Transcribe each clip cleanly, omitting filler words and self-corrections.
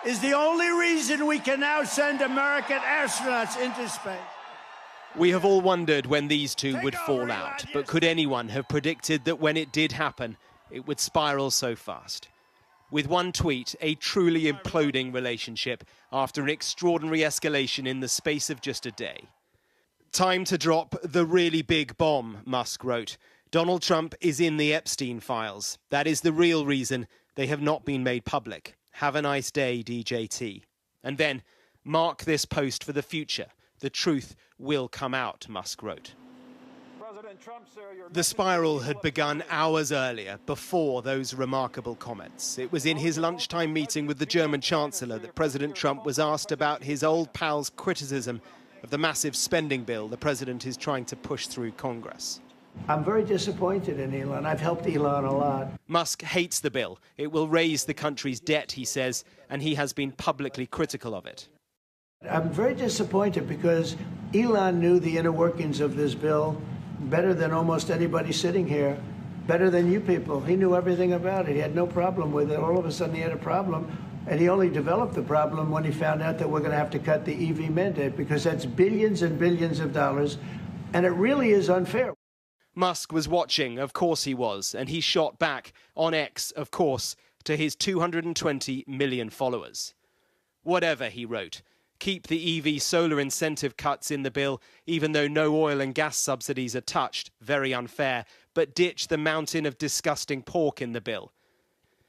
is the only reason we can now send American astronauts into space. We have all wondered when these two would fall out, but could anyone have predicted that when it did happen, it would spiral so fast? With one tweet, a truly imploding relationship after an extraordinary escalation in the space of just a day. Time to drop the really big bomb, Musk wrote. Donald Trump is in the Epstein files. That is the real reason they have not been made public. Have a nice day, DJT. And then, mark this post for the future. The truth will come out, Musk wrote. The spiral had begun hours earlier, before those remarkable comments. It was in his lunchtime meeting with the German Chancellor that President Trump was asked about his old pal's criticism of the massive spending bill the president is trying to push through Congress. I'm very disappointed in Elon. I've helped Elon a lot. Musk hates the bill. It will raise the country's debt, he says, and he has been publicly critical of it. I'm very disappointed because Elon knew the inner workings of this bill better than almost anybody sitting here, better than you people. He knew everything about it. He had no problem with it. All of a sudden he had a problem, and he only developed the problem when he found out that we're going to have to cut the EV mandate, because that's billions and billions of dollars, and it really is unfair. Musk was watching, of course he was, and he shot back on X, of course, to his 220 million followers. Whatever, he wrote. Keep the EV solar incentive cuts in the bill, even though no oil and gas subsidies are touched, very unfair, but ditch the mountain of disgusting pork in the bill.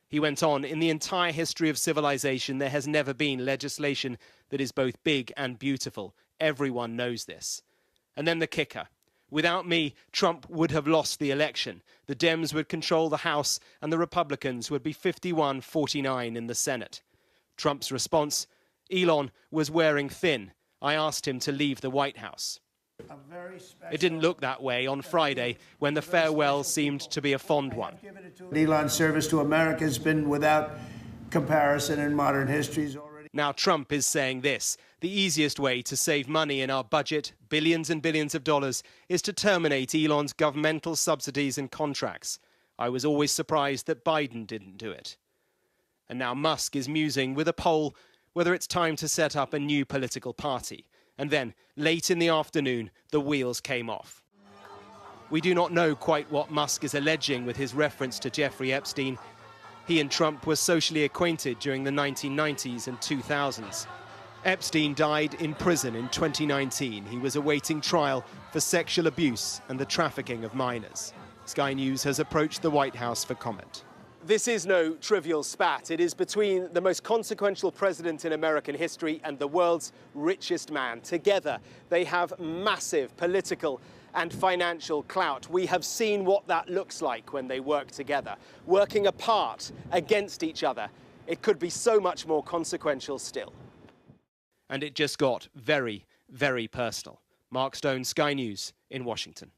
He went on, in the entire history of civilization, there has never been legislation that is both big and beautiful. Everyone knows this. And then the kicker. Without me, Trump would have lost the election. The Dems would control the House, and the Republicans would be 51-49 in the Senate. Trump's response: Elon was wearing thin. I asked him to leave the White House. It didn't look that way on Friday, when the farewell seemed to be a fond one. Elon's service to America has been without comparison in modern history. Now Trump is saying this: the easiest way to save money in our budget, billions and billions of dollars, is to terminate Elon's governmental subsidies and contracts. I was always surprised that Biden didn't do it. And now Musk is musing with a poll whether it's time to set up a new political party. And then, late in the afternoon, the wheels came off. We do not know quite what Musk is alleging with his reference to Jeffrey Epstein. He and Trump were socially acquainted during the 1990s and 2000s. Epstein died in prison in 2019. He was awaiting trial for sexual abuse and the trafficking of minors. Sky News has approached the White House for comment. This is no trivial spat. It is between the most consequential president in American history and the world's richest man. Together, they have massive political and financial clout. We have seen what that looks like when they work together. Working apart against each other, it could be so much more consequential still. And it just got very, very personal. Mark Stone, Sky News in Washington.